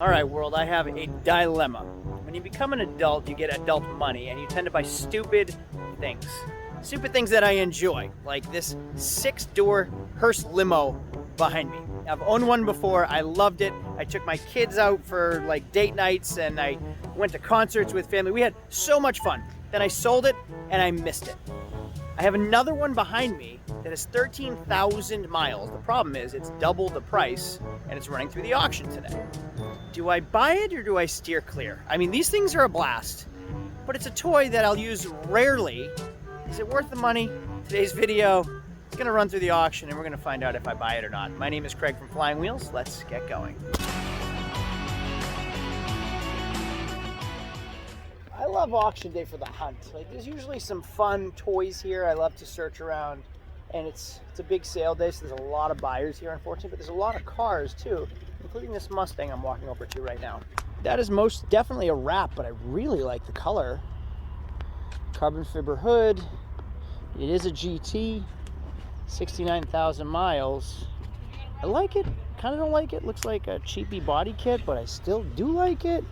All right, world, I have a dilemma. When you become an adult, you get adult money, and you tend to buy stupid things. Stupid things that I enjoy, like this 6-door hearse limo behind me. I've owned one before, I loved it. I took my kids out for like date nights, and I went to concerts with family. We had so much fun. Then I sold it, and I missed it. I have another one behind me that is 13,000 miles. The problem is it's double the price, and it's running through the auction today. Do I buy it or do I steer clear? I mean, these things are a blast, but it's a toy that I'll use rarely. Is it worth the money? Today's video is gonna run through the auction and we're gonna find out if I buy it or not. My name is Craig from Flying Wheels. Let's get going. I love auction day for the hunt. Like, there's usually some fun toys here. I love to search around, and it's a big sale day, so there's a lot of buyers here, unfortunately, but there's a lot of cars too, including this Mustang I'm walking over to right now. That is most definitely a wrap, but I really like the color. Carbon fiber hood. It is a GT, 69,000 miles. I like it, kind of don't like it. Looks like a cheapy body kit, but I still do like it.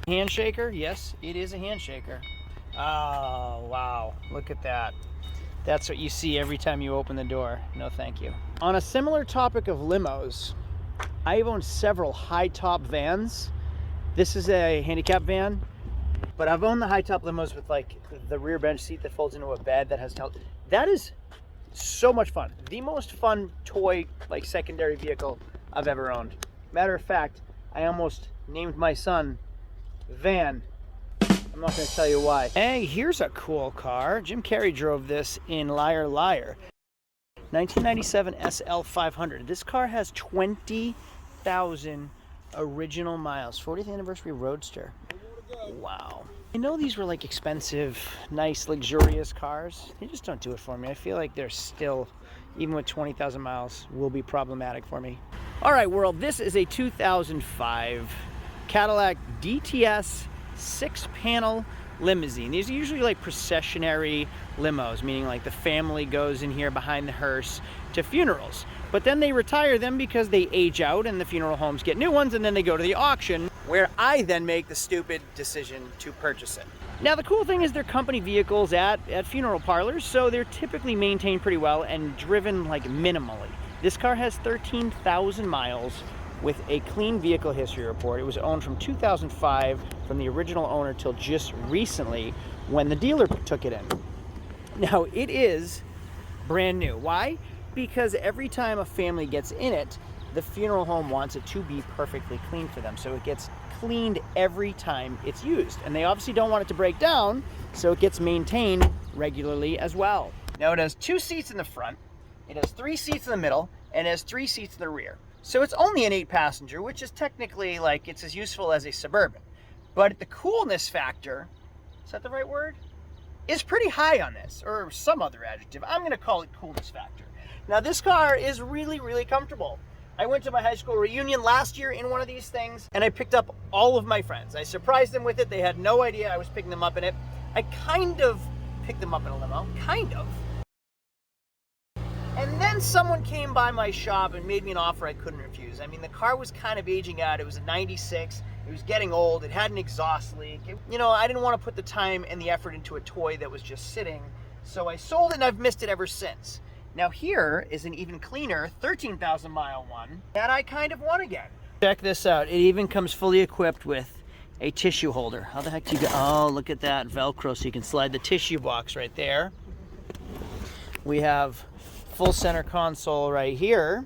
Handshaker, yes, it is a handshaker. Oh, wow, look at that. That's what you see every time you open the door. No, thank you. On a similar topic of limos, I've owned several high-top vans. This is a handicap van, but I've owned the high-top limos with like the rear bench seat that folds into a bed that has held. That is so much fun. The most fun toy, like secondary vehicle I've ever owned. Matter of fact, I almost named my son Van. I'm not going to tell you why. Hey, here's a cool car. Jim Carrey drove this in Liar Liar. 1997 SL 500. This car has 20,000 original miles. 40th anniversary Roadster. Wow. I know these were like expensive, nice, luxurious cars. They just don't do it for me. I feel like they're still, even with 20,000 miles, will be problematic for me. All right, world, this is a 2005 Cadillac DTS 6-panel limousine. These are usually like processionary limos, meaning like the family goes in here behind the hearse to funerals. But then they retire them because they age out and the funeral homes get new ones, and then they go to the auction where I then make the stupid decision to purchase it. Now the cool thing is they're company vehicles at funeral parlors, so they're typically maintained pretty well and driven like minimally. This car has 13,000 miles with a clean vehicle history report. It was owned from 2005 from the original owner till just recently when the dealer took it in. Now it is brand new. Why? Because every time a family gets in it, the funeral home wants it to be perfectly clean for them. So it gets cleaned every time it's used. And they obviously don't want it to break down, so it gets maintained regularly as well. Now it has 2 seats in the front, it has 3 seats in the middle, and it has 3 seats in the rear. So it's only an 8-passenger, which is technically like it's as useful as a Suburban. But the coolness factor, is that the right word? Is pretty high on this, or some other adjective. I'm gonna call it coolness factor. Now this car is really, really comfortable. I went to my high school reunion last year in one of these things, and I picked up all of my friends. I surprised them with it. They had no idea I was picking them up in it. I kind of picked them up in a limo, kind of. And then someone came by my shop and made me an offer I couldn't refuse. I mean, the car was kind of aging out. It was a 96. It was getting old. It had an exhaust leak. You know, I didn't want to put the time and the effort into a toy that was just sitting. So I sold it, and I've missed it ever since. Now here is an even cleaner 13,000 mile one that I kind of want again. Check this out. It even comes fully equipped with a tissue holder. How the heck do you get? Oh, look at that Velcro, so you can slide the tissue box right there. We have full center console right here,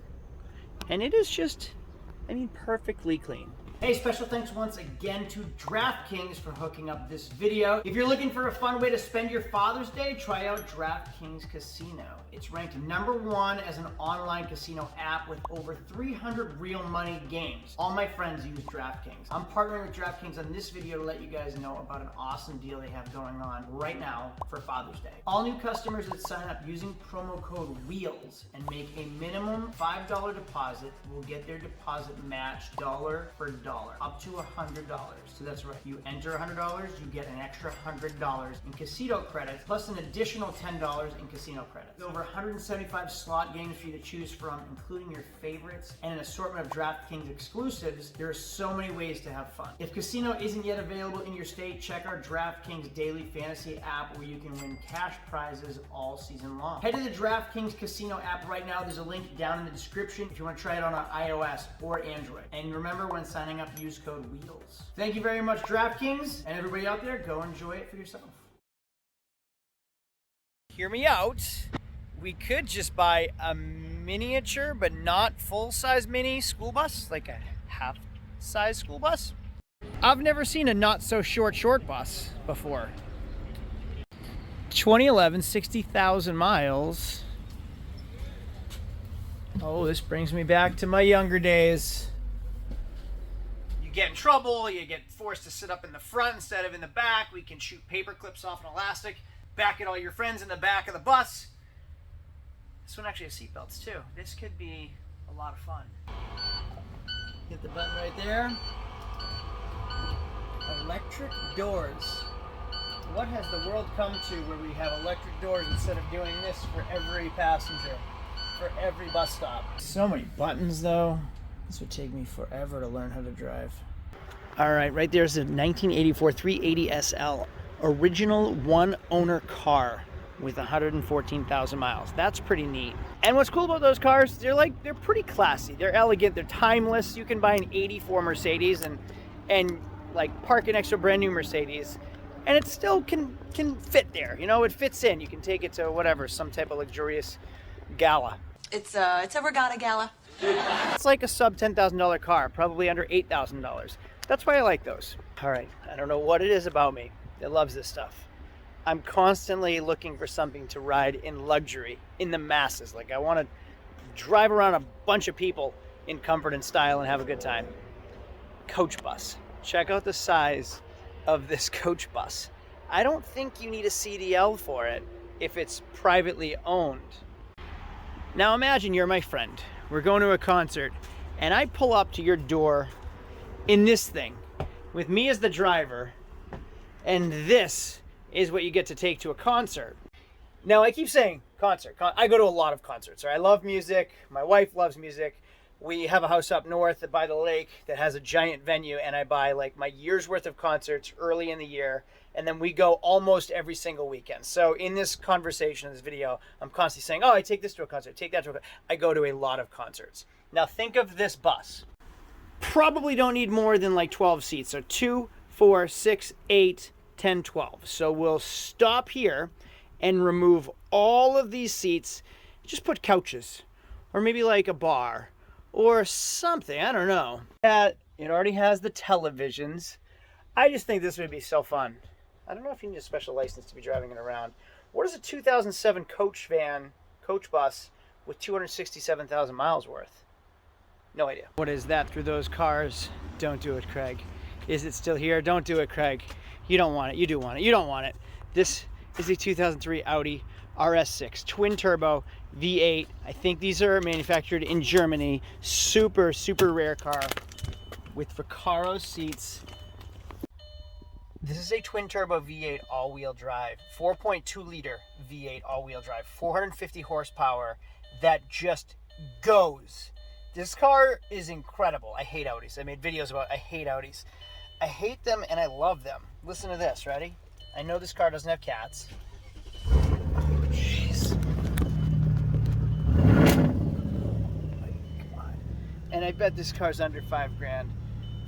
and it is just, I mean, perfectly clean. Hey, special thanks once again to DraftKings for hooking up this video. If you're looking for a fun way to spend your Father's Day, try out DraftKings Casino. It's ranked #1 as an online casino app with over 300 real money games. All my friends use DraftKings. I'm partnering with DraftKings on this video to let you guys know about an awesome deal they have going on right now for Father's Day. All new customers that sign up using promo code WHEELS and make a minimum $5 deposit will get their deposit matched dollar for dollar. up to $100. So that's right, you enter $100, you get an extra $100 in casino credits, plus an additional $10 in casino credits. Over 175 slot games for you to choose from, including your favorites, and an assortment of DraftKings exclusives. There are so many ways to have fun. If casino isn't yet available in your state, check our DraftKings Daily Fantasy app where you can win cash prizes all season long. Head to the DraftKings Casino app right now. There's a link down in the description if you want to try it on iOS or Android. And remember, when signing up, use code WHEELS. Thank you very much, DraftKings, and everybody out there, go enjoy it for yourself. Hear me out. We could just buy a miniature but not full-size mini school bus, like a half-size school bus. I've never seen a not so short bus before. 2011, 60,000 miles. Oh, this brings me back to my younger days. You get in trouble, you get forced to sit up in the front instead of in the back. We can shoot paper clips off an elastic, back at all your friends in the back of the bus. This one actually has seatbelts too. This could be a lot of fun. Hit the button right there. Electric doors. What has the world come to where we have electric doors instead of doing this for every passenger, for every bus stop? So many buttons though. This would take me forever to learn how to drive. All right there's a 1984 380 SL, original one owner car with 114,000 miles. That's pretty neat. And what's cool about those cars, they're pretty classy. They're elegant, they're timeless. You can buy an 84 Mercedes and like park an extra brand new Mercedes, and it still can fit there. You know, it fits in. You can take it to whatever, some type of luxurious gala. It's a regatta gala. It's like a sub $10,000 car, probably under $8,000. That's why I like those. All right, I don't know what it is about me that loves this stuff. I'm constantly looking for something to ride in luxury, in the masses. Like I want to drive around a bunch of people in comfort and style and have a good time. Coach bus. Check out the size of this coach bus. I don't think you need a CDL for it if it's privately owned. Now imagine you're my friend. We're going to a concert and I pull up to your door in this thing with me as the driver, and this is what you get to take to a concert. Now I keep saying concert. I go to a lot of concerts. I love music. My wife loves music. We have a house up north by the lake that has a giant venue, and I buy like my year's worth of concerts early in the year, and then we go almost every single weekend. So in this conversation, this video, I'm constantly saying, oh, I take this to a concert, take that to a concert. I go to a lot of concerts. Now think of this bus. Probably don't need more than like 12 seats. So 2, 4, 6, 8, 10, 12. So we'll stop here and remove all of these seats. Just put couches or maybe like a bar or something. I don't know. It already has the televisions. I just think this would be so fun. I don't know if you need a special license to be driving it around. What is a 2007 coach bus with 267,000 miles worth? No idea. What is that through those cars? Don't do it, Craig. Is it still here? Don't do it, Craig. You don't want it. You do want it. You don't want it. This is a 2003 Audi RS6 twin turbo V8. I think these are manufactured in Germany. Super, super rare car with Recaro seats. This is a twin turbo V8 all-wheel drive, 4.2 liter V8 all-wheel drive, 450 horsepower that just goes. This car is incredible. I hate Audis. I made videos about I hate Audis. I hate them and I love them. Listen to this, ready? I know this car doesn't have cats. Jeez. Come on. And I bet this car's under $5,000.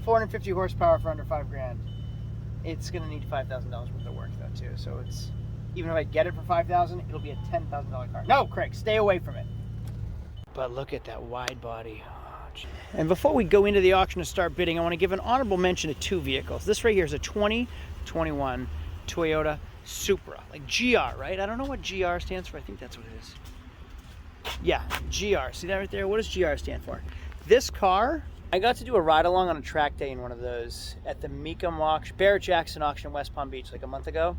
450 horsepower for under $5,000. It's gonna need $5,000 worth of work though too. So it's, even if I get it for $5,000, it'll be a $10,000 car. No, Craig, stay away from it. But look at that wide body. Oh, and before we go into the auction and start bidding, I want to give an honorable mention to two vehicles. This right here is a 2021 Toyota Supra, like GR, right? I don't know what GR stands for. I think that's what it is. Yeah, GR. See that right there? What does GR stand for? This car, I got to do a ride along on a track day in one of those at the Mecum auction, Barrett-Jackson auction in West Palm Beach like a month ago.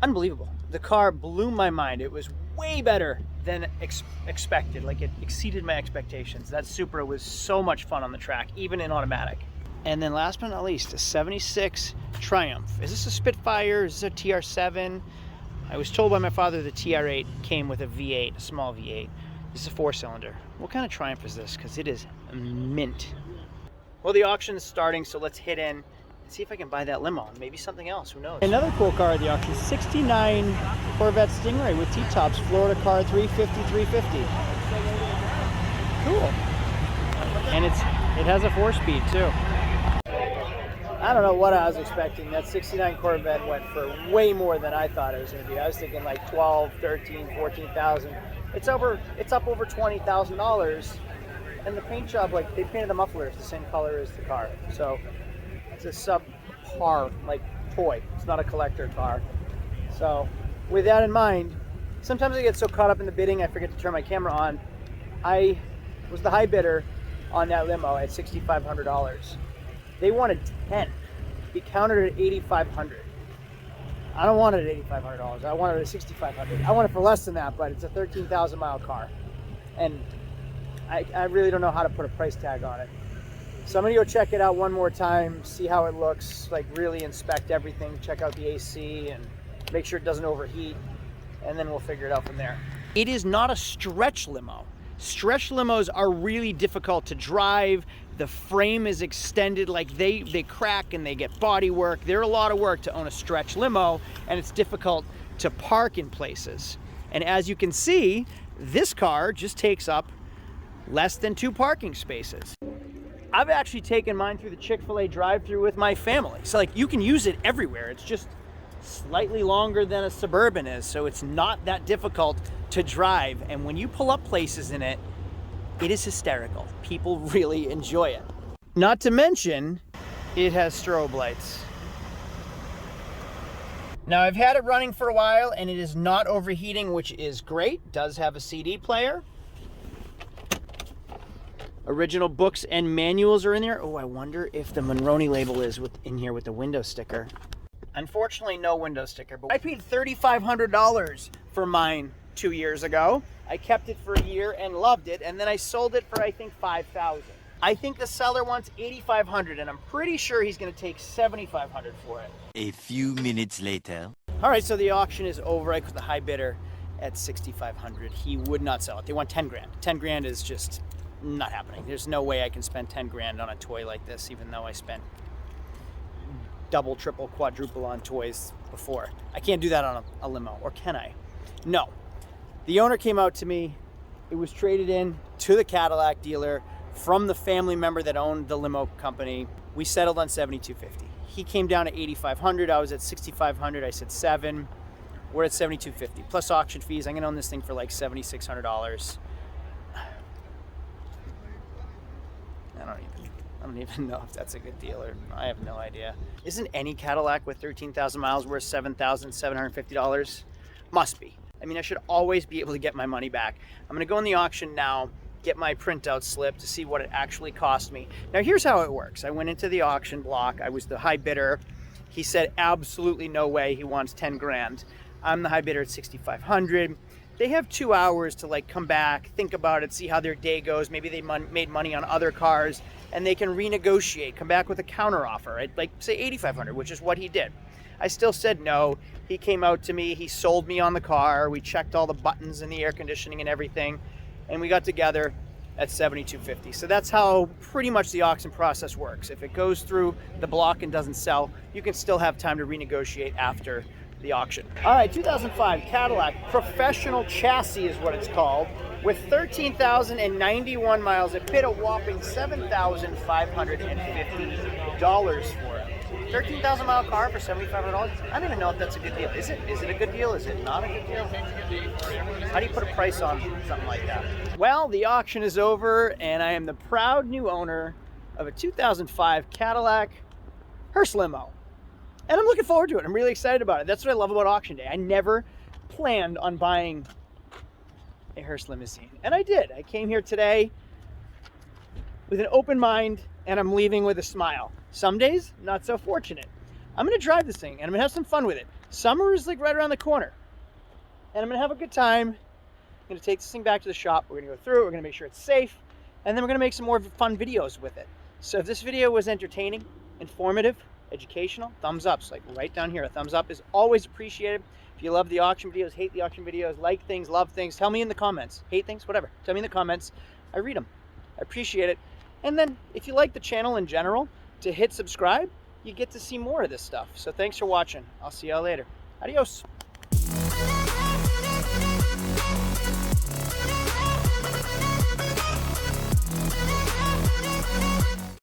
Unbelievable. The car blew my mind. It was way better than expected. Like, it exceeded my expectations. That Supra was so much fun on the track, even in automatic. And then last but not least, a 76 Triumph. Is this a Spitfire? Is this a TR7? I was told by my father the TR8 came with a V8, a small V8. This is a 4-cylinder. What kind of Triumph is this? Because it is mint. Well, the auction is starting, so let's hit in and see if I can buy that limo. Maybe something else, who knows? Another cool car at the auction, 69 Corvette Stingray with T-tops, Florida car, 350. Cool. And it has a 4-speed too. I don't know what I was expecting. That 69 Corvette went for way more than I thought it was going to be. I was thinking like 12, 13, 14,000. It's up over $20,000. And the paint job, like they painted the mufflers the same color as the car. So it's a subpar like toy. It's not a collector car. So with that in mind, sometimes I get so caught up in the bidding I forget to turn my camera on. I was the high bidder on that limo at $6,500. They wanted 10. He countered it at $8,500. I don't want it at $8,500. I want it at $6,500. I want it for less than that, but it's a 13,000 mile car. And I really don't know how to put a price tag on it. So I'm gonna go check it out one more time, see how it looks, like really inspect everything, check out the AC and make sure it doesn't overheat, and then we'll figure it out from there. It is not a stretch limo. Stretch limos are really difficult to drive. The frame is extended, like they crack and they get body work. They're a lot of work to own a stretch limo, and it's difficult to park in places. And as you can see, this car just takes up less than 2 parking spaces. I've actually taken mine through the Chick-fil-A drive-thru with my family. So like you can use it everywhere. It's just slightly longer than a Suburban is, so it's not that difficult to drive. And when you pull up places in it, it is hysterical. People really enjoy it. Not to mention, it has strobe lights. Now I've had it running for a while and it is not overheating, which is great. It does have a CD player. Original books and manuals are in there. Oh, I wonder if the Monroney label is in here with the window sticker. Unfortunately, no window sticker, but I paid $3,500 for mine 2 years ago. I kept it for a year and loved it, and then I sold it for I think $5,000. I think the seller wants $8,500, and I'm pretty sure he's going to take $7,500 for it. A few minutes later. All right, so the auction is over. I put the high bidder at $6,500. He would not sell it. They want 10 grand. 10 grand is just not happening. There's no way I can spend 10 grand on a toy like this, even though I spent double, triple, quadruple on toys before. I can't do that on a limo, or can I? No. The owner came out to me. It was traded in to the Cadillac dealer from the family member that owned the limo company. We settled on $7,250. He came down to $8,500. I was at $6,500. I said $7,000. We're at $7,250 plus auction fees. I'm gonna own this thing for like $7,600. I don't even know if that's a good deal, or I have no idea. Isn't any Cadillac with 13,000 miles worth $7,750? Must be. I mean, I should always be able to get my money back. I'm gonna go in the auction now, get my printout slip to see what it actually cost me. Now here's how it works. I went into the auction block. I was the high bidder. He said absolutely no way, he wants 10 grand. I'm the high bidder at $6,500. They have 2 hours to like come back, think about it, see how their day goes. Maybe they made money on other cars and they can renegotiate, come back with a counter offer at like say $8,500, which is what he did. I still said no. He came out to me, he sold me on the car. We checked all the buttons and the air conditioning and everything, and we got together at $7,250. So that's how pretty much the auction process works. If it goes through the block and doesn't sell, you can still have time to renegotiate after the auction. All right, 2005 Cadillac Professional Chassis is what it's called, with 13,091 miles. It paid a whopping $7,550 for it. 13,000 mile car for $7,500. I don't even know if that's a good deal. Is it? Is it a good deal? Is it not a good deal? How do you put a price on something like that? Well, the auction is over, and I am the proud new owner of a 2005 Cadillac Hearse limo. And I'm looking forward to it. I'm really excited about it. That's what I love about auction day. I never planned on buying a Hearse limousine, and I did. I came here today with an open mind, and I'm leaving with a smile. Some days, not so fortunate. I'm gonna drive this thing, and I'm gonna have some fun with it. Summer is like right around the corner, and I'm gonna have a good time. I'm gonna take this thing back to the shop. We're gonna go through it. We're gonna make sure it's safe, and then we're gonna make some more fun videos with it. So if this video was entertaining, informative, educational, thumbs ups, like right down here. A thumbs up is always appreciated. If you love the auction videos, hate the auction videos, like things, love things, tell me in the comments. Hate things, whatever. Tell me in the comments. I read them. I appreciate it. And then if you like the channel in general, to hit subscribe, you get to see more of this stuff. So thanks for watching. I'll see y'all later. Adios.